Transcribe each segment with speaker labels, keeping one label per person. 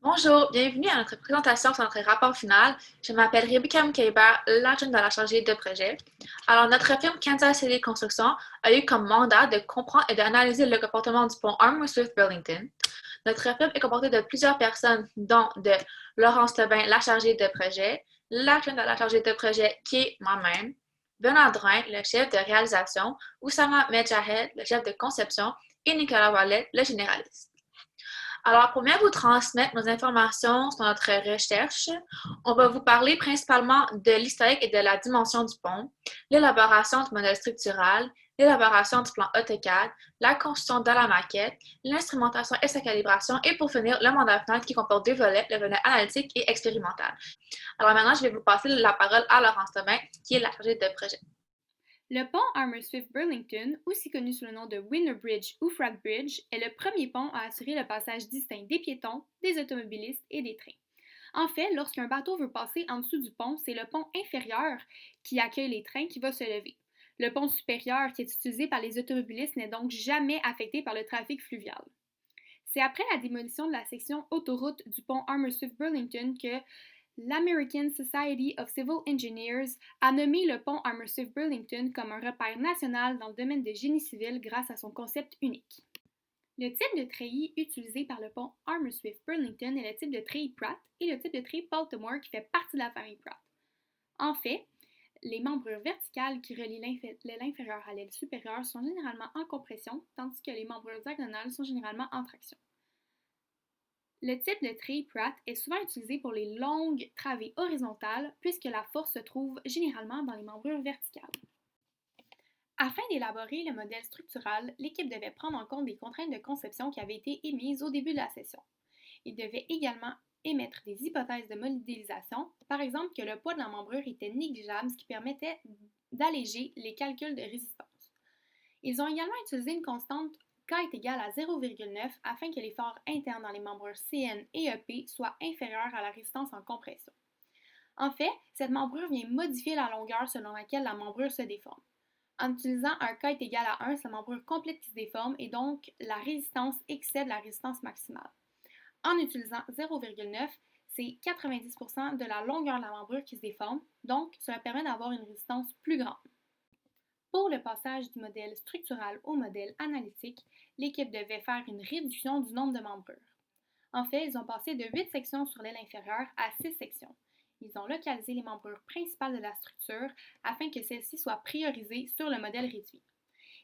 Speaker 1: Bonjour, bienvenue à notre présentation sur notre rapport final. Je m'appelle Rebecca Mkeba, l'adjointe de la chargée de projet. Alors, notre firme Kansas City Construction a eu comme mandat de comprendre et d'analyser le comportement du pont Armour-Swift Burlington. Notre firme est composée de plusieurs personnes, dont de Laurence Lebin, la chargée de projet, l'adjointe de la chargée de projet qui est moi-même, Bernard Drouin, le chef de réalisation, Oussama Medjahed, le chef de conception, et Nicolas Wallet, le généraliste. Alors, pour bien vous transmettre nos informations sur notre recherche, on va vous parler principalement de l'historique et de la dimension du pont, l'élaboration du modèle structural, l'élaboration du plan AutoCAD, la construction de la maquette, l'instrumentation et sa calibration, et pour finir, le mandat final qui comporte deux volets, le volet analytique et expérimental. Alors maintenant, je vais vous passer la parole à Laurence Thomas, qui est la chargée de projet.
Speaker 2: Le pont Armour-Swift Burlington, aussi connu sous le nom de Winner Bridge ou Frat Bridge, est le premier pont à assurer le passage distinct des piétons, des automobilistes et des trains. En fait, lorsqu'un bateau veut passer en dessous du pont, c'est le pont inférieur qui accueille les trains qui va se lever. Le pont supérieur qui est utilisé par les automobilistes n'est donc jamais affecté par le trafic fluvial. C'est après la démolition de la section autoroute du pont Armour-Swift Burlington que l'American Society of Civil Engineers a nommé le pont Armour-Swift Burlington comme un repère national dans le domaine de génie civil grâce à son concept unique. Le type de treillis utilisé par le pont Armour-Swift Burlington est le type de treillis Pratt et le type de treillis Baltimore qui fait partie de la famille Pratt. En fait, les membrures verticales qui relient l'aile inférieure à l'aile supérieure sont généralement en compression, tandis que les membrures diagonales sont généralement en traction. Le type de treillis Pratt est souvent utilisé pour les longues travées horizontales puisque la force se trouve généralement dans les membrures verticales. Afin d'élaborer le modèle structural, l'équipe devait prendre en compte des contraintes de conception qui avaient été émises au début de la session. Il devait également émettre des hypothèses de modélisation, par exemple que le poids de la membrure était négligeable, ce qui permettait d'alléger les calculs de résistance. Ils ont également utilisé une constante K est égal à 0,9 afin que l'effort interne dans les membrures CN et EP soit inférieur à la résistance en compression. En fait, cette membrure vient modifier la longueur selon laquelle la membrure se déforme. En utilisant un K est égal à 1, c'est la membrure complète qui se déforme et donc la résistance excède la résistance maximale. En utilisant 0,9, c'est 90% de la longueur de la membrure qui se déforme, donc cela permet d'avoir une résistance plus grande. Pour le passage du modèle structural au modèle analytique, l'équipe devait faire une réduction du nombre de membrures. En fait, ils ont passé de 8 sections sur l'aile inférieure à 6 sections. Ils ont localisé les membrures principales de la structure afin que celles-ci soient priorisées sur le modèle réduit.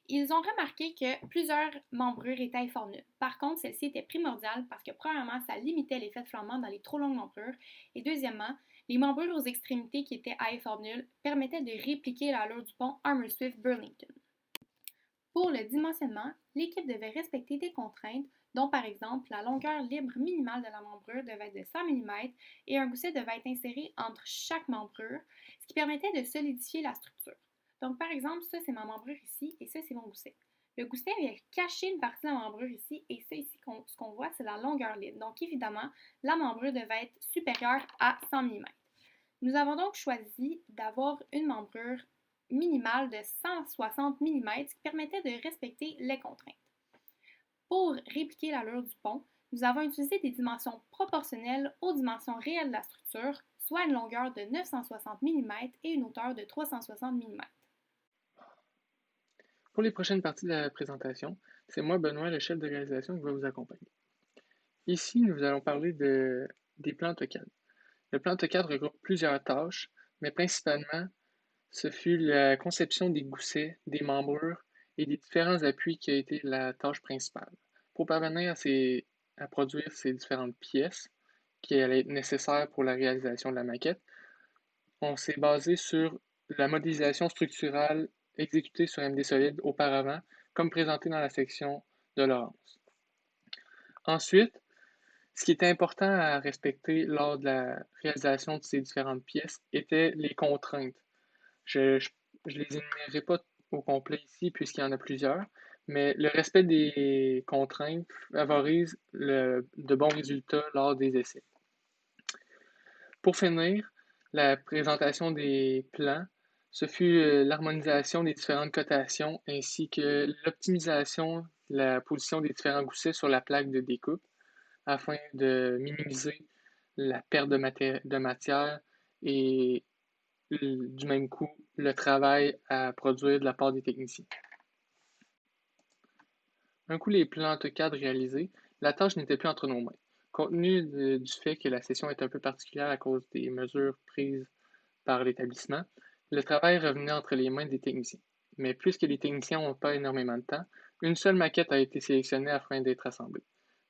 Speaker 2: Ils ont remarqué que plusieurs membrures étaient à effort nul. Par contre, celle-ci était primordiale parce que premièrement, ça limitait l'effet de flambement dans les trop longues membrures et deuxièmement, les membrures aux extrémités qui étaient à effort nul permettaient de répliquer l'allure du pont Armour-Swift Burlington. Pour le dimensionnement, l'équipe devait respecter des contraintes, dont par exemple la longueur libre minimale de la membrure devait être de 100 mm et un gousset devait être inséré entre chaque membrure, ce qui permettait de solidifier la structure. Donc par exemple, ça c'est ma membrure ici et ça c'est mon gousset. Le gousset vient cacher une partie de la membrure ici et ça ici, ce qu'on voit, c'est la longueur libre. Donc évidemment, la membrure devait être supérieure à 100 mm. Nous avons donc choisi d'avoir une membrure minimale de 160 mm, ce qui permettait de respecter les contraintes. Pour répliquer l'allure du pont, nous avons utilisé des dimensions proportionnelles aux dimensions réelles de la structure, soit une longueur de 960 mm et une hauteur de 360 mm.
Speaker 3: Pour les prochaines parties de la présentation, c'est moi, Benoît, le chef de réalisation, qui va vous accompagner. Ici, nous allons parler des plans AutoCAD. Le plan AutoCAD regroupe plusieurs tâches, mais principalement, ce fut la conception des goussets, des membrures et des différents appuis qui a été la tâche principale. Pour parvenir à produire ces différentes pièces qui allaient être nécessaires pour la réalisation de la maquette, on s'est basé sur la modélisation structurale exécutée sur MD Solid auparavant, comme présenté dans la section de Laurence. Ensuite, ce qui était important à respecter lors de la réalisation de ces différentes pièces étaient les contraintes. Je les énumérerai pas au complet ici puisqu'il y en a plusieurs, mais le respect des contraintes favorise de bons résultats lors des essais. Pour finir, la présentation des plans, ce fut l'harmonisation des différentes cotations ainsi que l'optimisation de la position des différents goussets sur la plaque de découpe. afin de minimiser la perte de matière et du même coup le travail à produire de la part des techniciens. Un coup les plans AutoCAD réalisés, la tâche n'était plus entre nos mains. Compte tenu du fait que la session est un peu particulière à cause des mesures prises par l'établissement, le travail revenait entre les mains des techniciens. Mais puisque les techniciens n'ont pas énormément de temps, une seule maquette a été sélectionnée afin d'être assemblée.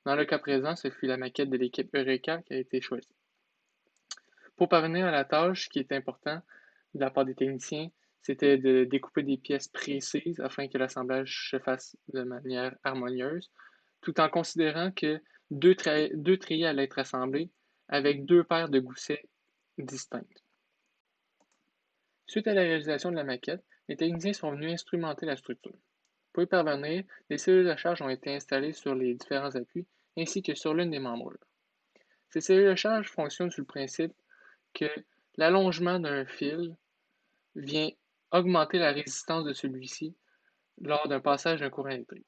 Speaker 3: Dans le cas présent, ce fut la maquette de l'équipe Eureka qui a été choisie. Pour parvenir à la tâche, ce qui est important de la part des techniciens, c'était de découper des pièces précises afin que l'assemblage se fasse de manière harmonieuse, tout en considérant que deux treillis allaient être assemblés avec deux paires de goussets distincts. Suite à la réalisation de la maquette, les techniciens sont venus instrumenter la structure. Pour y parvenir, les cellules de charge ont été installées sur les différents appuis ainsi que sur l'une des membrures. Ces cellules de charge fonctionnent sur le principe que l'allongement d'un fil vient augmenter la résistance de celui-ci lors d'un passage d'un courant électrique.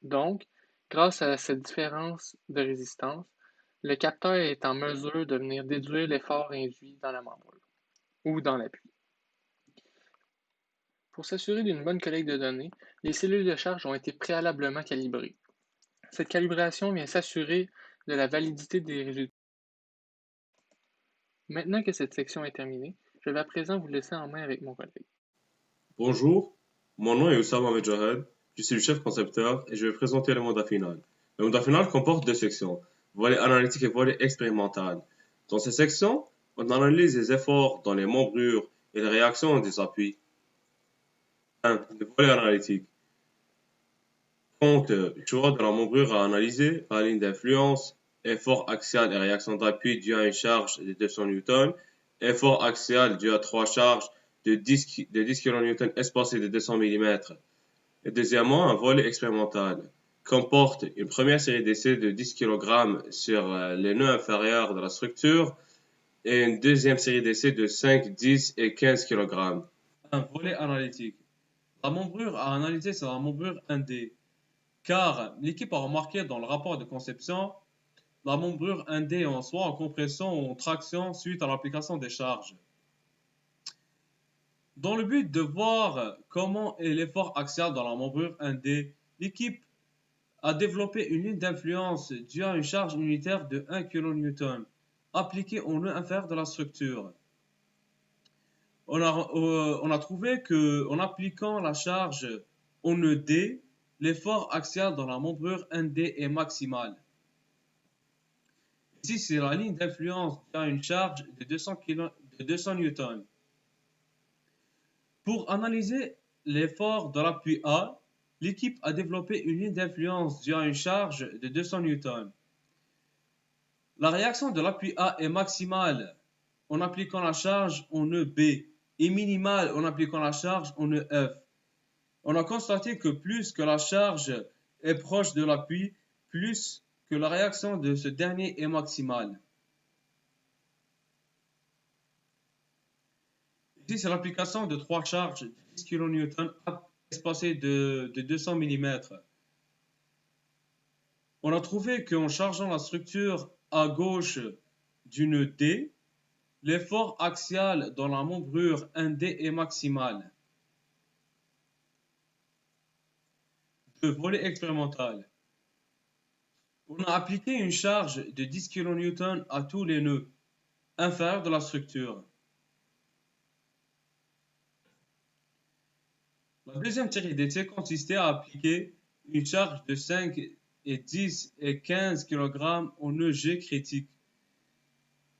Speaker 3: Donc, grâce à cette différence de résistance, le capteur est en mesure de venir déduire l'effort induit dans la membrure ou dans l'appui. Pour s'assurer d'une bonne collecte de données, les cellules de charge ont été préalablement calibrées. Cette calibration vient s'assurer de la validité des résultats. Maintenant que cette section est terminée, je vais à présent vous laisser en main avec mon collègue.
Speaker 4: Bonjour, mon nom est Oussama Medjahed, je suis le chef concepteur et je vais présenter le mandat final. Le mandat final comporte deux sections, volet analytique et volet expérimental. Dans ces sections, on analyse les efforts dans les membrures et les réactions des appuis. 1. Le volet analytique. Compte choix de la membrure à analyser, la ligne d'influence, effort axial et réaction d'appui dû à une charge de 200 N, effort axial dû à 3 charges de 10 kN espacées de 200 mm. Et deuxièmement, un volet expérimental comporte une première série d'essais de 10 kg sur les nœuds inférieurs de la structure et une deuxième série d'essais de 5, 10 et 15 kg. Un volet analytique. La membrure à analyser, c'est la membrure 1D, car l'équipe a remarqué dans le rapport de conception la membrure 1D en soit en compression ou en traction suite à l'application des charges. Dans le but de voir comment est l'effort axial dans la membrure 1D, l'équipe a développé une ligne d'influence due à une charge unitaire de 1 kN appliquée au nœud inférieur de la structure. On a trouvé qu'en appliquant la charge au nœud D, l'effort axial dans la membrure 1D est maximal. Ici, c'est la ligne d'influence qui a une charge de 200 N. Pour analyser l'effort de l'appui A, l'équipe a développé une ligne d'influence due à une charge de 200 N. La réaction de l'appui A est maximale en appliquant la charge en nœud B et minimale en appliquant la charge en nœud F. On a constaté que plus que la charge est proche de l'appui, plus que la réaction de ce dernier est maximale. Ici, c'est l'application de 3 charges de 10 kN espacées de 200 mm. On a trouvé qu'en chargeant la structure à gauche du nœud D, l'effort axial dans la membrure 1D est maximal. Le volet expérimental. On a appliqué une charge de 10 kN à tous les nœuds inférieurs de la structure. La deuxième série d'essais consistait à appliquer une charge de 5 et 10 et 15 kg au nœud G critique.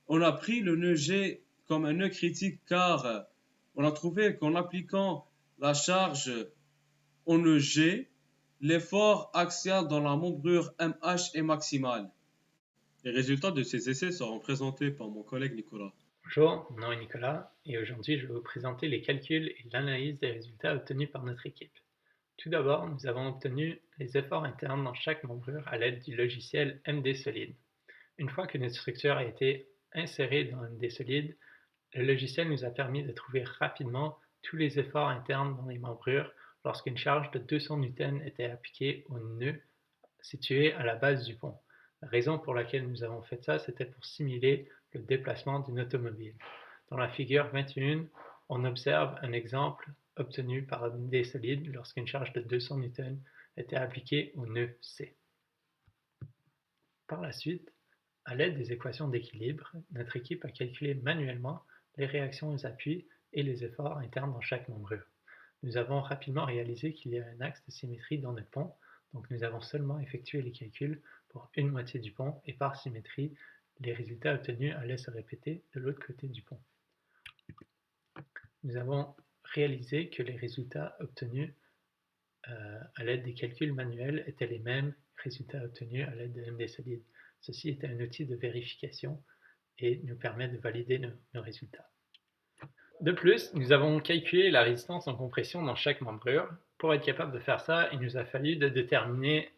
Speaker 4: On a pris le nœud G comme un nœud critique car on a trouvé qu'en appliquant la charge au nœud G, l'effort axial dans la membrure MH est maximal. Les résultats de ces essais seront présentés par mon collègue Nicolas.
Speaker 5: Bonjour, mon nom est Nicolas et aujourd'hui je vais vous présenter les calculs et l'analyse des résultats obtenus par notre équipe. Tout d'abord, nous avons obtenu les efforts internes dans chaque membrure à l'aide du logiciel MD Solid. Une fois que notre structure a été insérée dans MD Solid, le logiciel nous a permis de trouver rapidement tous les efforts internes dans les membrures lorsqu'une charge de 200 N était appliquée au nœud situé à la base du pont. La raison pour laquelle nous avons fait ça, c'était pour simuler le déplacement d'une automobile. Dans la figure 21, on observe un exemple obtenu par des solides lorsqu'une charge de 200 N était appliquée au nœud C. Par la suite, à l'aide des équations d'équilibre, notre équipe a calculé manuellement les réactions aux appuis et les efforts internes dans chaque membrure. Nous avons rapidement réalisé qu'il y a un axe de symétrie dans notre pont, donc nous avons seulement effectué les calculs pour une moitié du pont et par symétrie, les résultats obtenus allaient se répéter de l'autre côté du pont. Nous avons réalisé que les résultats obtenus à l'aide des calculs manuels étaient les mêmes résultats obtenus à l'aide de MD Solid. Ceci est un outil de vérification et nous permet de valider nos résultats. De plus, nous avons calculé la résistance en compression dans chaque membrure. Pour être capable de faire ça, il nous a fallu de déterminer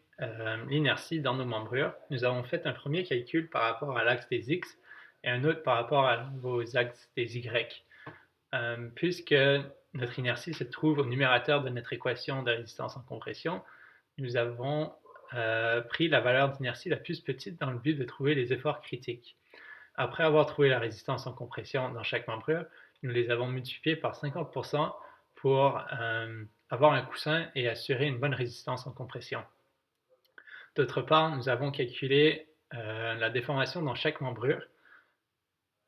Speaker 5: l'inertie dans nos membrures. Nous avons fait un premier calcul par rapport à l'axe des X et un autre par rapport aux axes des Y. Puisque notre inertie se trouve au numérateur de notre équation de résistance en compression, nous avons pris la valeur d'inertie la plus petite dans le but de trouver les efforts critiques. Après avoir trouvé la résistance en compression dans chaque membrure, nous les avons multipliés par 50% pour avoir un coussin et assurer une bonne résistance en compression. D'autre part, nous avons calculé la déformation dans chaque membrure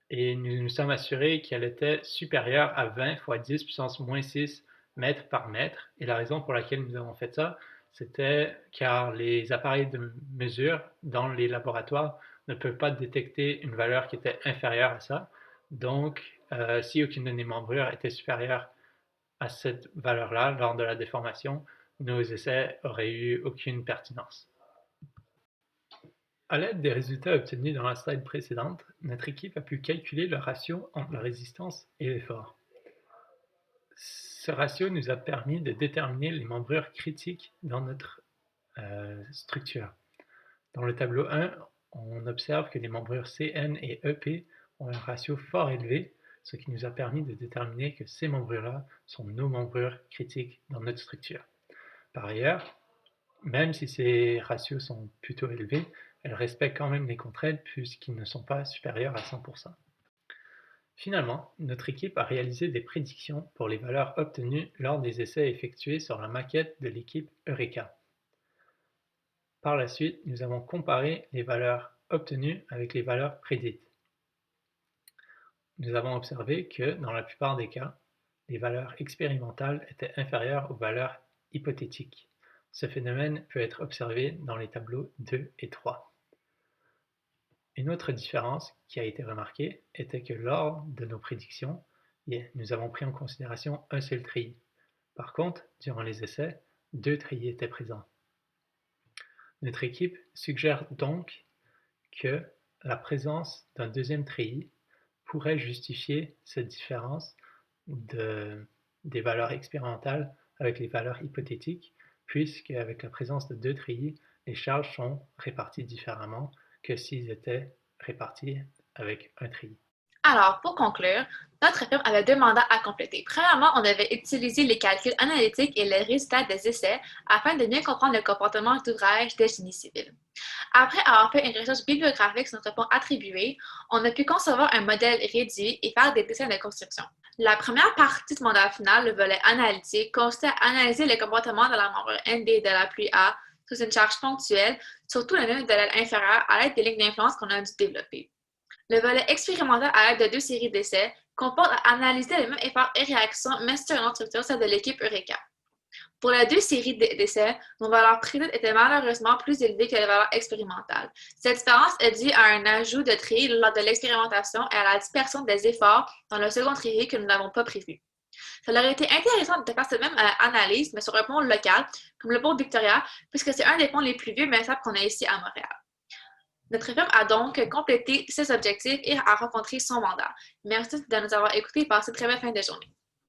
Speaker 5: et nous nous sommes assurés qu'elle était supérieure à 20 fois 10 puissance moins 6 mètres par mètre. Et la raison pour laquelle nous avons fait ça, c'était car les appareils de mesure dans les laboratoires ne peuvent pas détecter une valeur qui était inférieure à ça. Donc, si aucune de nos membrures était supérieure à cette valeur-là lors de la déformation, nos essais auraient eu aucune pertinence. À l'aide des résultats obtenus dans la slide précédente, notre équipe a pu calculer le ratio entre la résistance et l'effort. Ce ratio nous a permis de déterminer les membrures critiques dans notre structure. Dans le tableau 1, on observe que les membrures CN et EP ont un ratio fort élevé, ce qui nous a permis de déterminer que ces membrures-là sont nos membrures critiques dans notre structure. Par ailleurs, même si ces ratios sont plutôt élevés, elles respectent quand même les contraintes puisqu'ils ne sont pas supérieurs à 100%. Finalement, notre équipe a réalisé des prédictions pour les valeurs obtenues lors des essais effectués sur la maquette de l'équipe Eureka. Par la suite, nous avons comparé les valeurs obtenues avec les valeurs prédites. Nous avons observé que, dans la plupart des cas, les valeurs expérimentales étaient inférieures aux valeurs hypothétiques. Ce phénomène peut être observé dans les tableaux 2 et 3. Une autre différence qui a été remarquée était que lors de nos prédictions, nous avons pris en considération un seul treillis. Par contre, durant les essais, 2 treillis étaient présents. Notre équipe suggère donc que la présence d'un deuxième treillis pourrait justifier cette différence des valeurs expérimentales avec les valeurs hypothétiques, puisque avec la présence de 2 treillis, les charges sont réparties différemment que s'ils étaient répartis avec un treillis.
Speaker 1: Alors, pour conclure, notre firme avait 2 mandats à compléter. Premièrement, on devait utiliser les calculs analytiques et les résultats des essais afin de mieux comprendre le comportement d'ouvrage des génies civils. Après avoir fait une recherche bibliographique sur notre pont attribué, on a pu concevoir un modèle réduit et faire des dessins de construction. La première partie du mandat final, le volet analytique, consistait à analyser le comportement de la membrure ND de la pluie A sous une charge ponctuelle, surtout le nœud de l'aile inférieure à l'aide des lignes d'influence qu'on a dû développer. Le volet expérimental à l'aide de 2 séries d'essais comporte à analyser les mêmes efforts et réactions, mais sur une autre structure, celle de l'équipe Eureka. Pour les 2 séries d'essais, nos valeurs prédites étaient malheureusement plus élevées que les valeurs expérimentales. Cette différence est due à un ajout de treillis lors de l'expérimentation et à la dispersion des efforts dans le second treillis que nous n'avons pas prévu. Ça aurait été intéressant de faire cette même analyse, mais sur un pont local, comme le pont Victoria, puisque c'est un des ponts les plus vieux mais qu'on a ici à Montréal. Notre firme a donc complété ses objectifs et a rencontré son mandat. Merci de nous avoir écoutés et passez une très belle fin de journée.